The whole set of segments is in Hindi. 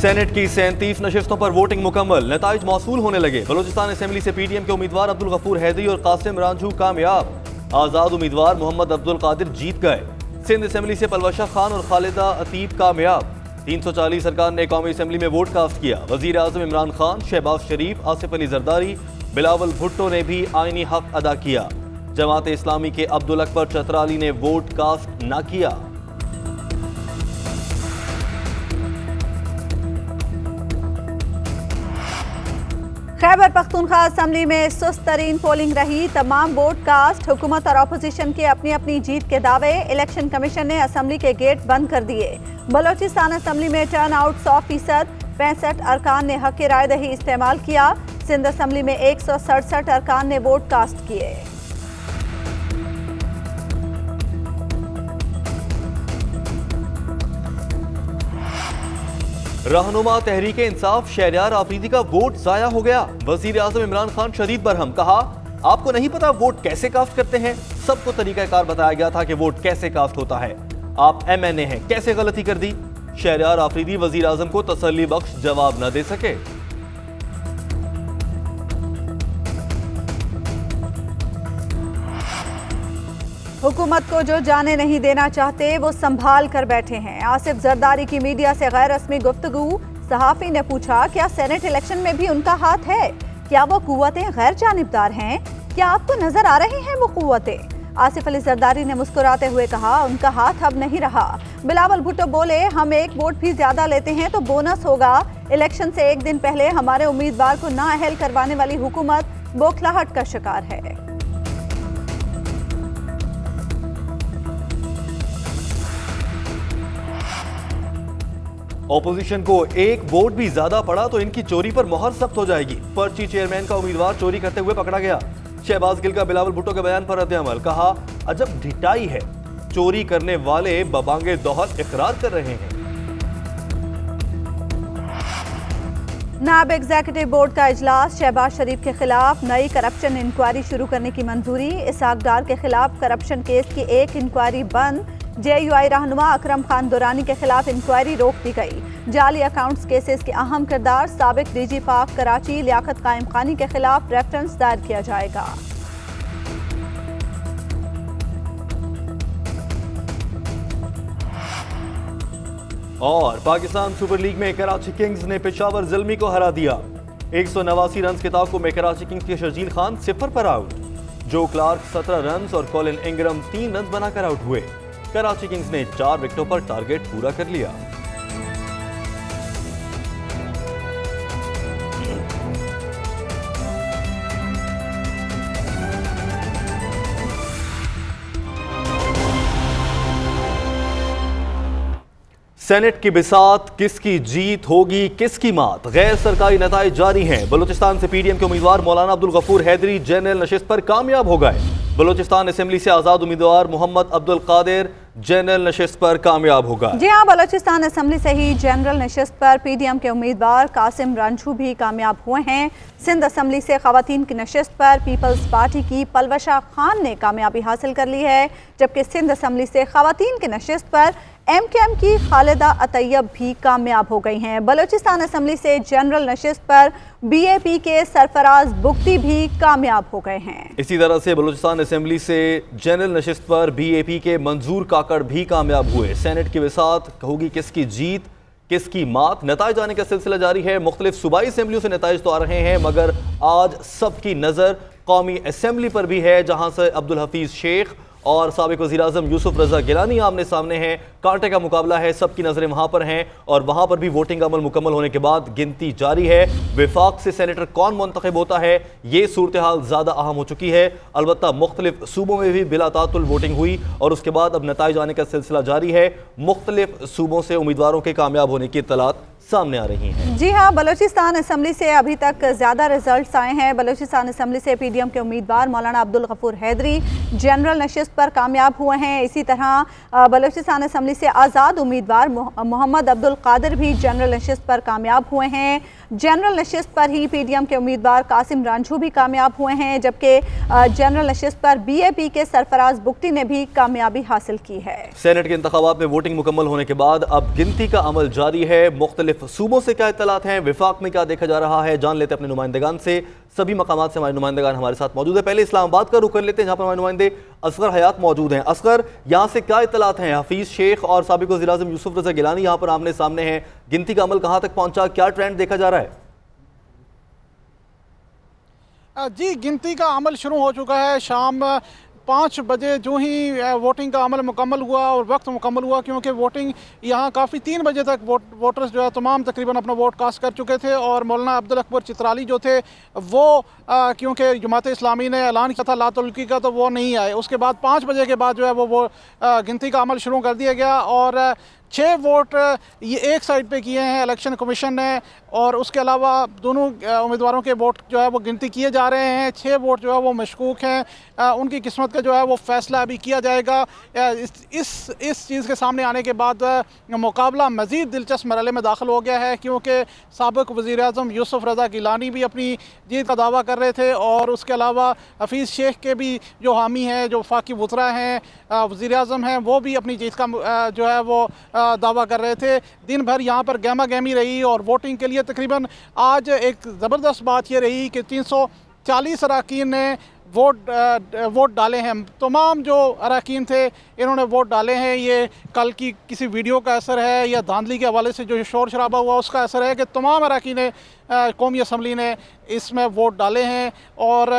सेनेट की 37 नशिस्तों पर वोटिंग मुकम्मल, नताइज मौसूल होने लगे। बलोचिस्तान असेंबली से पीडीएम के उम्मीदवार अब्दुल गफूर हैदरी और कासिम रांझू कामयाब। आजाद उम्मीदवार मोहम्मद अब्दुल कादिर जीत गए। सिंध असेंबली से पलवशा खान और खालिदा अतीब कामयाब। 340 सरकार ने कौमी असेंबली में वोट कास्ट किया। वजीर आजम इमरान खान, शहबाज शरीफ, आसिफ अली जरदारी, बिलावल भुट्टो ने भी आईनी हक अदा किया। जमात इस्लामी के अब्दुल अकबर चतराली ने वोट कास्ट न किया। खैबर पख्तूनख्वा असेंबली में सुस्त तरीन पोलिंग रही। तमाम वोट कास्ट, हुकूमत और अपोजिशन के अपनी अपनी जीत के दावे। इलेक्शन कमीशन ने असेंबली के गेट बंद कर दिए। बलोचिस्तान असेंबली में टर्न आउट 100%। 65 अरकान ने हक राय दही इस्तेमाल किया। सिंध असेंबली में 167 अरकान ने वोट कास्ट किए। रहनुमा तहरीके इंसाफ शहरयार आफरीदी का वोट जाया हो गया। वजीर आजम इमरान खान शदीद बरहम, कहा आपको नहीं पता वोट कैसे कास्ट करते हैं। सबको तरीकाकार बताया गया था कि वोट कैसे कास्ट होता है। आप MNA हैं, कैसे गलती कर दी। शहरयार आफरीदी वजीर आजम को तसल्ली बख्श जवाब न दे सके। हुकूमत को जो जाने नहीं देना चाहते वो संभाल कर बैठे हैं। आसिफ जरदारी की मीडिया से गैर रस्मी गुफ्तगू। सहाफी ने पूछा, क्या सेनेट इलेक्शन में भी उनका हाथ है? क्या वो कुव्वतें गैर जानिबदार हैं? क्या आपको नजर आ रही हैं वो कुव्वतें? आसिफ अली जरदारी ने मुस्कुराते हुए कहा, उनका हाथ अब नहीं रहा। बिलावल भुट्टो बोले, हम एक वोट भी ज्यादा लेते हैं तो बोनस होगा। इलेक्शन से एक दिन पहले हमारे उम्मीदवार को नाअहल करवाने वाली हुकूमत बौखलाहट का शिकार है। ऑपोजिशन को एक वोट भी ज्यादा पड़ा तो इनकी चोरी पर मोहर सख्त हो जाएगी। पर्ची चेयरमैन का उम्मीदवार चोरी करते हुए पकड़ा गया। शहबाज गिल का बिलावल भुट्टो के बयान पर रद्द-ए-अमल, कहा अजब ढिठाई है, चोरी करने वाले बबांगे दोहर इकरार कर रहे हैं। नायब एग्जीक्यूटिव बोर्ड का इजलास। शहबाज शरीफ के खिलाफ नई करप्शन इंक्वायरी शुरू करने की मंजूरी। इसहाक डार के खिलाफ करप्शन केस की एक इंक्वायरी बंद। JUI रहनुमा अकरम खान दुरानी के खिलाफ इंक्वायरी रोक दी गई। जाली अकाउंट्स केसेस के अहम किरदार साबिक DG पाक कराची लियाकत कायम खानी के खिलाफ रेफरेंस दायर किया जाएगा। और पाकिस्तान सुपर लीग में कराची किंग्स ने पेशावर ज़िल्मी को हरा दिया। 189 रन के ताक़ुब में कराची किंग्स के शर्जील खान 0 पर आउट। जो क्लार्क 17 रन और कॉलिन इंग्रम 3 रन बनाकर आउट हुए। कराची किंग्स ने 4 विकेटों पर टारगेट पूरा कर लिया। सेनेट की बिसात, किसकी जीत होगी किसकी मात, गैर सरकारी नताइज जारी हैं। बलूचिस्तान से पीडीएम के उम्मीदवार मौलाना अब्दुल गफूर हैदरी जनरल नशिस्त पर कामयाब हो गए। बलूचिस्तान असेंबली से आजाद उम्मीदवार मोहम्मद अब्दुल कादिर जनरल नशिस्त पर कामयाब होगा। जी हाँ, बलूचिस्तान असेंबली से ही जनरल नशिस्त पर पीडीएम के उम्मीदवार कासिम रांझू भी कामयाब हुए हैं। सिंध असेंबली से खवातीन की नशिस्त पर पीपल्स पार्टी की पलवशा खान ने कामयाबी हासिल कर ली है, जबकि सिंध असेंबली से खवातीन की नशिस्त पर MKM की खालिदा अतैयब भी कामयाब हो गई हैं। बलूचिस्तान असेंबली से जनरल नशिस्त पर BAP के सरफराज बुख्ती भी कामयाब हो गए हैं। इसी तरह से बलूचिस्तान असेंबली से जनरल नशिस्त पर BAP के मंजूर काकड़ भी कामयाब हुए। सेनेट की विसात, होगी किसकी जीत किसकी मात, नताइज आने का सिलसिला जारी है। मुख्तलिफ सूबाई असेंबलियों से नताइज तो आ रहे हैं, मगर आज सबकी नज़र कौमी असेंबली पर भी है, जहाँ से अब्दुल हफीज शेख और साबिक वज़ीर आज़म यूसुफ रज़ा गिलानी आमने सामने हैं। कांटे का मुकाबला है, सबकी नज़रें वहाँ पर हैं और वहाँ पर भी वोटिंग अमल मुकम्मल होने के बाद गिनती जारी है। विफाक से सेनेटर कौन मुंतखब होता है, ये सूरत हाल ज़्यादा अहम हो चुकी है। अलबत्ता मुख्तलिफ सूबों में भी बिला तातुल वोटिंग हुई और उसके बाद अब नताइज आने का सिलसिला जारी है। मुख्तलिफ सूबों से उम्मीदवारों के कामयाब होने की इत्तलात सामने आ रही हैं। जी हाँ, बलूचिस्तान असेंबली से अभी तक ज़्यादा रिजल्ट्स आए हैं। बलूचिस्तान असेंबली से पीडीएम के उम्मीदवार मौलाना अब्दुल गफूर हैदरी जनरल नशिस्त पर कामयाब हुए हैं। इसी तरह बलूचिस्तान असेंबली से आज़ाद उम्मीदवार मोहम्मद अब्दुल कादिर भी जनरल नशिस्त पर कामयाब हुए हैं। जनरल नशिस्त पर ही पीडीएम के उम्मीदवार कासिम रांझू भी कामयाब हुए हैं, जबकि जनरल नशिस्त पर BAP के सरफराज बुख्ती ने भी कामयाबी हासिल की है। सेनेट के इंतखाबात में वोटिंग मुकम्मल होने के बाद अब गिनती का अमल जारी है। मुख्तलिफ मुख्तलिफ सूबों से क्या इत्तलात हैं, विफाक में क्या देखा जा रहा है, जान लेते हैं अपने नुमाइंदगान से। सभी मकामात से हमारे नुमाइंदगान हमारे साथ मौजूद है। पहले इस्लामाबाद का रुख कर लेते हैं, जहाँ पर हमारे नुमाइंदे असगर हयात मौजूद हैं। असगर, यहाँ से क्या इत्तलात हैं? हफीज़ शेख और साबिक वज़ीर-ए-आज़म यूसुफ रज़ा गिलानी यहाँ पर आमने सामने हैं। गिनती का अमल कहाँ तक पहुँचा, क्या ट्रेंड देखा जा रहा है? जी, गिनती का अमल शुरू हो चुका है। शाम 5 बजे जो ही वोटिंग का अमल मुकम्मल हुआ और वक्त मुकम्मल हुआ, क्योंकि वोटिंग यहाँ काफ़ी 3 बजे तक वोटर्स जो है तमाम तकरीबन अपना वोट कास्ट कर चुके थे। और मौलाना अब्दुल अकबर चित्राली जो थे वो क्योंकि जमात इस्लामी ने ऐलान किया था लातुल्की का, तो वो नहीं आए। उसके बाद 5 बजे के बाद जो है वो गिनती का अमल शुरू कर दिया गया और 6 वोट ये एक साइड पे किए हैं इलेक्शन कमीशन ने, और उसके अलावा दोनों उम्मीदवारों के वोट जो है वो गिनती किए जा रहे हैं। 6 वोट जो है वो मशकूक हैं, उनकी किस्मत का जो है वो फैसला अभी किया जाएगा। इस चीज़ के सामने आने के बाद मुकाबला मज़ीद दिलचस्प मरहले में दाखिल हो गया है, क्योंकि साबिक़ वज़ीर-ए-आज़म यूसुफ रज़ा गिलानी भी अपनी जीत का दावा कर रहे थे और उसके अलावा हफीज़ शेख के भी जो हामी हैं, जो वफाकी वज़रा हैं, वज़ीर-ए-आज़म हैं, वो भी अपनी जीत का जो है वो दावा कर रहे थे। दिन भर यहाँ पर गहमा गहमी रही और वोटिंग के लिए तकरीबन आज एक ज़बरदस्त बात ये रही कि 340 अरकान ने वोट डाले हैं। तमाम जो अरकान थे इन्होंने वोट डाले हैं। ये कल की किसी वीडियो का असर है या धांधली के हवाले से जो शोर शराबा हुआ उसका असर है कि तमाम अरकान कौमी असम्बली ने इसमें वोट डाले हैं। और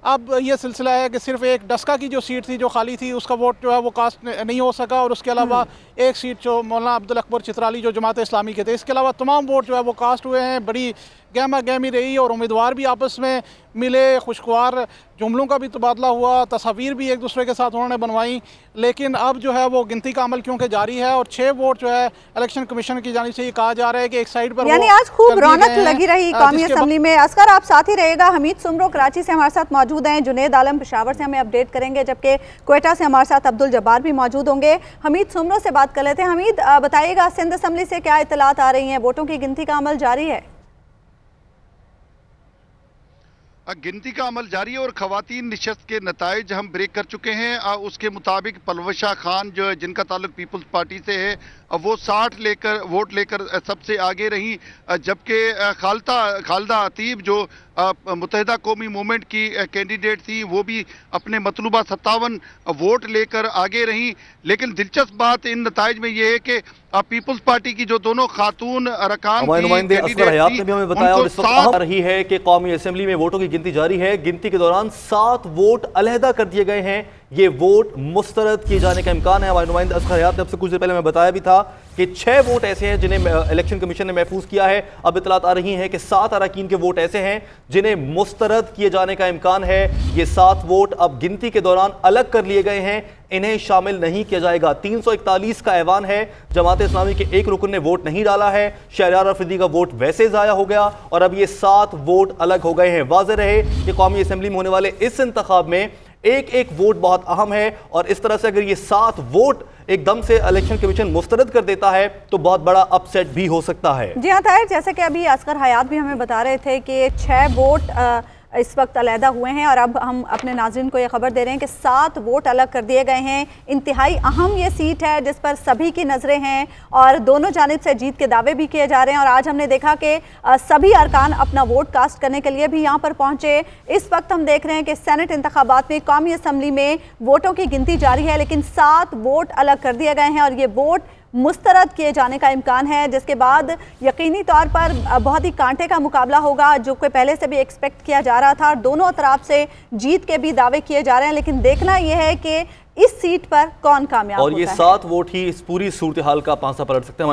अब ये सिलसिला है कि सिर्फ एक डस्का की जो सीट थी जो खाली थी उसका वोट जो है वो कास्ट नहीं हो सका, और उसके अलावा एक सीट जो मौलाना अब्दुल अकबर चित्राली जो जमात इस्लामी के थे, इसके अलावा तमाम वोट जो है वो कास्ट हुए हैं। बड़ी गहमा गहमी रही और उम्मीदवार भी आपस में मिले, खुशगवार जुमलों का भी तबादला हुआ, तस्वीर भी एक दूसरे के साथ उन्होंने बनवाई। लेकिन अब जो है वो गिनती का अमल क्योंकि जारी है और 6 वोट जो है इलेक्शन कमीशन की जानिब से ये कहा जा रहा है कि एक साइड पर, यानी आज खूब रौनक लगी रही कौमी असम्बली में। असगर, आप साथ ही रहेगा। हमीद सुमरो कराची से हमारे साथ मौजूद हैं, जुनेद आलम पेशावर से हमें अपडेट करेंगे, जबकि क्वेटा से हमारे साथ अब्दुल जब्बार भी मौजूद होंगे। हमीद सुमरो से बात कर लेते हैं। हमीद, बताइएगा सिंध असम्बली से क्या इत्तलात आ रही हैं? वोटों की गिनती का अमल जारी है? गिनती का अमल जारी है और खवातीन निशस्त के नताइज हम ब्रेक कर चुके हैं। उसके मुताबिक पलवशा खान जो है जिनका ताल्लुक पीपल्स पार्टी से है वो 60 वोट लेकर सबसे आगे रही, जबकि खालदा अतीब जो मुत्तहिदा कौमी मूवमेंट की कैंडिडेट थी वो भी अपने मतलूबा 57 वोट लेकर आगे रही। लेकिन दिलचस्प बात इन नताइज में ये है कि पीपल्स पार्टी की जो दोनों खातून अरकान नुमाइंदे असगर हयात ने भी हमें बताया और इस वक्त आ रही है कि कौमी असेंबली में वोटों की गिनती जारी है। गिनती के दौरान 7 वोट अलहदा कर दिए गए हैं। ये वोट मुस्तरद किए जाने का इम्कान है। हमारे नुमाइंदे असगर हयात ने अब से कुछ देर पहले मैं बताया भी था कि 6 वोट ऐसे हैं जिन्हें इलेक्शन कमीशन ने महफूज किया है। अब इतलात आ रही हैं कि 7 अरकान के वोट ऐसे हैं जिन्हें मुस्तरद किए जाने का इम्कान है। ये 7 वोट अब गिनती के दौरान अलग कर लिए गए हैं, इन्हें शामिल नहीं किया जाएगा। 341 का ऐवान है। जमात इस्लामी के एक रुकन ने वोट नहीं डाला है, शहरयार अफरीदी का वोट वैसे ज़ाया हो गया और अब ये 7 वोट अलग हो गए हैं। वाज़ेह रहे कि कौमी असेंबली में होने वाले इस इंतखाब में एक एक वोट बहुत अहम है और इस तरह से अगर ये 7 वोट एकदम से इलेक्शन कमीशन मुस्तरद कर देता है तो बहुत बड़ा अपसेट भी हो सकता है। जी हाँ ताहिर, जैसे कि अभी असगर हयात भी हमें बता रहे थे कि 6 वोट इस वक्त अलहदा हुए हैं और अब हम अपने नाज़रीन को ये खबर दे रहे हैं कि 7 वोट अलग कर दिए गए हैं। इंतहाई अहम ये सीट है जिस पर सभी की नज़रें हैं और दोनों जानिब से जीत के दावे भी किए जा रहे हैं। और आज हमने देखा कि सभी अरकान अपना वोट कास्ट करने के लिए भी यहाँ पर पहुँचे। इस वक्त हम देख रहे हैं कि सेनेट इंतखाबात में कौमी असम्बली में वोटों की गिनती जारी है, लेकिन 7 वोट अलग कर दिए गए हैं और ये वोट मुस्तरद किए जाने का इम्कान है, जिसके बाद यकीनी तौर पर बहुत ही कांटे का मुकाबला होगा, जो कि पहले से भी एक्सपेक्ट किया जा रहा था। और दोनों तरफ से जीत के भी दावे किए जा रहे हैं, लेकिन देखना यह है कि इस सीट पर कौन कामयाब होता है। और ये 7 वोट ही इस पूरी सूरत हाल का पांसा पलट सकते हैं।